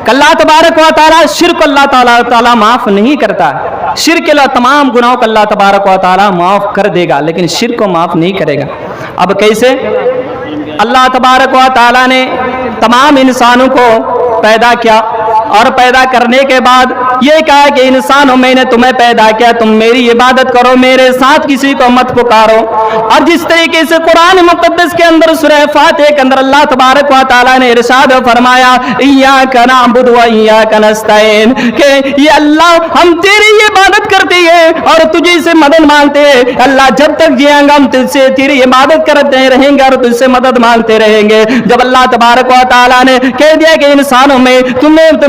کہ اللہ تبارک و تعالیٰ شرک اللہ تعالیٰ معاف نہیں کرتا. شرک کے تمام گناہوں کو اللہ تبارک و تعالیٰ معاف کر دے گا لیکن شرک کو معاف نہیں کرے گا. اب کیسے؟ اللہ تبارک و تعالیٰ نے تمام انسانوں کو پیدا کیا اور پیدا کرنے کے بعد یہ کہا کہ انسانوں میں نے تمہیں پیدا کیا, تم میری عبادت کرو, میرے ساتھ کسی کو مت پکارو. اور جس طریقے سے قرآن مقدس کے اندر سورہ فاتحہ کے اندر اللہ تبارک و تعالیٰ نے ارشاد فرمایا ایاک نعبد و ایاک نستعین, کہ یہ اللہ ہم تیری عبادت کرتے ہیں اور تجھے سے مدد مانگتے ہیں. اللہ جب تک جیئیں گا ہم تجھ سے تیری عبادت کرتے رہیں گے اور تجھ سے مدد مانگتے رہیں گے. جب اللہ تبارک و تعالیٰ نے کہہ دیا کہ انسانوں میں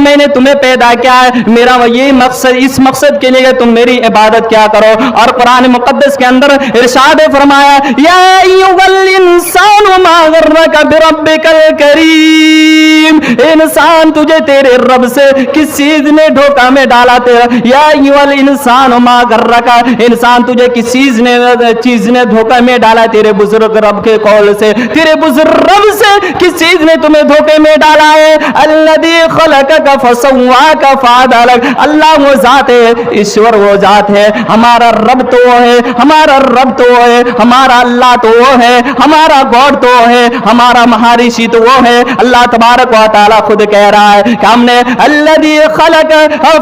میں نے تمہیں پیدا کیا ہے, میرا یہ مقصد, اس مقصد کے لیے تم میری عبادت کیا کرو. اور قرآن مقدس کے اندر ارشاد فرمایا یا ایھا الانسان ما غرک بربک الکریم, انسان تجھے تیرے رب سے کس چیز نے دھوکہ میں ڈالا. یا ایھا الانسان ما غرک, انسان تجھے کس چیز نے دھوکہ میں ڈالا تیرے بزرگ رب کے قول سے, تیرے بزرگ رب سے کس چیز نے تمہیں دھوکے میں ڈالا ہے. الذی خلقک فسواک فعدلک, اللہ وہ ذات ہے, ایشور وہ ذات ہے, ہمارا رب تو وہ ہے, ہمارا رب تو وہ ہے, ہمارا اللہ تو وہ ہے, ہمارا گاڈ تو وہ ہے, ہمارا مہارشی تو وہ ہے. اللہ تبارک و تعالیٰ خود کہہ رہا ہے کہ ہم نے الذی خلق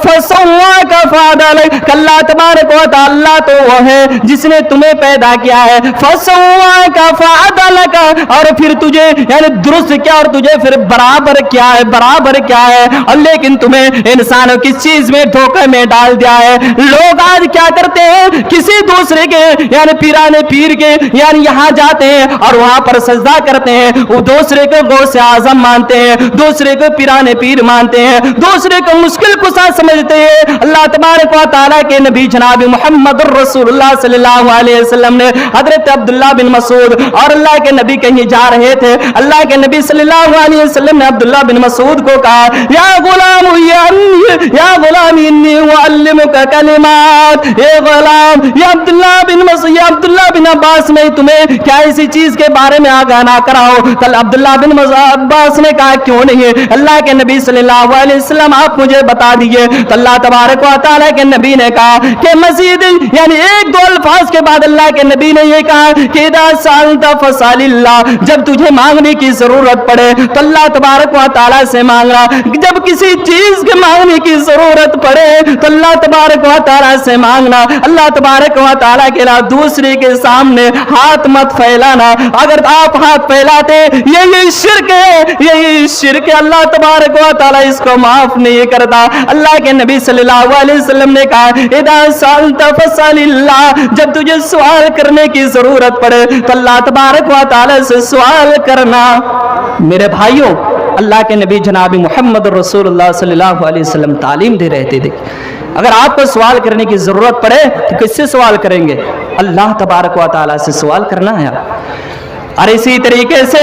فسواک فعدلک, اللہ تبارک و تعالیٰ تو وہ ہے جس نے تمہیں پیدا کیا ہے, فسواک فعدلک, اور پھر تجھے یعنی درست کیا اور تجھے پھر برابر کیا ہے, برابر کیا ہے. اور لیکن تمہیں انسانوں کس چیز میں دھوکے میں ڈال دیا ہے. لوگ آج کیا کرتے ہیں, کسی دوسرے کے یعنی پیرانے پیر کے یعنی یہاں جاتے ہیں اور وہاں پر سجدہ کرتے ہیں, وہ دوسرے کو غوث اعظم مانتے ہیں, دوسرے کو پیرانے پیر مانتے ہیں, دوسرے کو مشکل کشا سمجھتے ہیں. اللہ تبارک و تعالیٰ کے نبی جناب محمد رسول اللہ صلی اللہ علیہ وسلم نے حضرت عبداللہ بن مسعود, اور اللہ کے نبی کہیں جا رہے تھے, اللہ کے نبی صلی اللہ علیہ وسلم نے عبداللہ بن مسعود کو کہا یا غلام انی اعلمک کلمات, اے غلام, یا عبداللہ بن عباس میں تمہیں کیا اسی چیز کے بارے میں آگاہ نہ کراؤ. کل عبداللہ بن عباس نے کہا کیوں نہیں, اللہ کے نبی صلی اللہ علیہ وسلم آپ مجھے بتا دیجئے. تو اللہ تبارک و تعالیٰ کے نبی نے کہا کہ مزید یعنی ایک دو الفاظ کے بعد اللہ کے نبی نے یہ کہا کہ اذا سألت فاسأل اللہ, جب تجھے مانگنے کی ضرورت پڑے تو اللہ تبارک و تعالیٰ سے مانگنا, جب کسی چیز کے مانگنے کی ضرورت پڑے تو اللہ تبارک و تعالیٰ سے مانگنا. اللہ تبارک و تعالیٰ کے علاوہ دوسرے کے سامنے ہاتھ مت پھیلانا. اگر آپ ہاتھ پھیلاتے یہی شرک ہے, یہی شرک ہے. اللہ تبارک و تعالیٰ اس کو معاف نہیں کرتا. اللہ کے نبی صلی اللہ علیہ وسلم نے کہا اذا سألت فاسأل اللہ, جب تجھے سوال کرنے کی ضرورت پڑے تو اللہ تبارک و تعالیٰ سے سوال کرنا. میرے بھائیوں, اللہ کے نبی جناب محمد رسول اللہ صلی اللہ علیہ وسلم تعلیم دے رہے تھے. اگر آپ کو سوال کرنے کی ضرورت پڑے تو کس سے سوال کریں گے؟ اللہ تبارک و تعالیٰ سے سوال کرنا ہے. اور اسی طریقے سے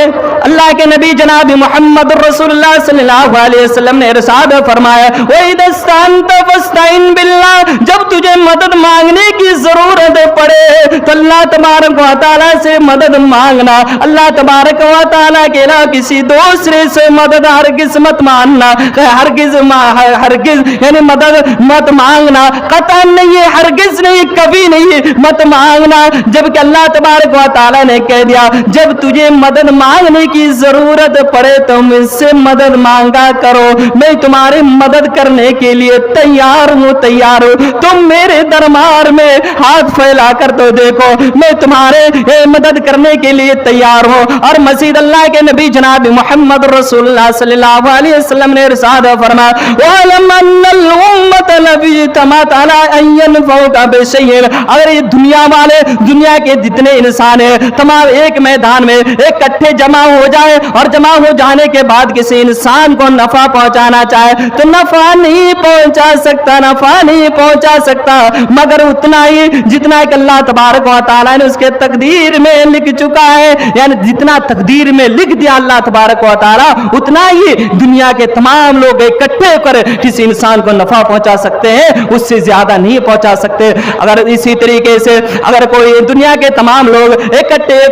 اللہ کے نبی جناب محمد رسول اللہ صلی اللہ علیہ وسلم نے ارشاد فرمایا وَإِذَا اسْتَعَنْتَ فَاسْتَعِنْ بِاللَّهِ, جب تجھے مدد مانگنے کی ضرورت پڑے تو اللہ تبارک و تعالیٰ سے مدد مانگنا. اللہ تبارک و تعالیٰ کے علاوہ کسی دوسرے سے مدد ہرگز مت مانگنا, ہرگز یعنی مدد مت مانگنا, قطعاً نہیں ہے, ہرگز نہیں, کبھی نہیں مت مانگنا. جبکہ اللہ تبارک و تعالیٰ نے کہہ دیا جب تجھے مدد مانگنے کی ضرورت پڑے تو مجھ سے مدد مانگا کرو, میں تمہاری مدد کرنے کے لیے تیار ہوں. تم میرے دربار میں ہاتھ پھیلا کر تو دیکھو, میں تمہارے مدد کرنے کے لیے تیار ہوں. اور مزید اللہ کے نبی جناب محمد رسول اللہ صلی اللہ علیہ وسلم نے ارشاد فرمایا وَعَلَمْ أَنَّ الْأُمَّةَ لَفِي اجْتَمَعَتْ عَلَىٰ أَن يَنفَعُوكَ بِشَيْءٍ, اگر یہ دنیا کے جتنے انسان ہیں تمام ایک میدان میں اکٹھے جمع ہو جائے اور جمع ہو جانے کے بعد کسی انسان کو نفع پہنچانا چاہے تو نفع نہیں پہنچا سکتا مگر اتنا ہی جتنا کہ اللہ تبارک و تعالیٰ نے اس کے تقدیر میں لکھ چکا ہے. یعنی جتنا تقدیر میں لکھ دیا اللہ تبارک و تعالیٰ اتنا ہی دنیا کے تمام لوگ اکٹھے کر کسی انسان کو نفع پہنچا سکتے ہیں, اس سے زیادہ نہیں پہنچا سکتے. اگر اسی طریقے سے اگر کوئی دنیا کے تمام لوگ اکٹھے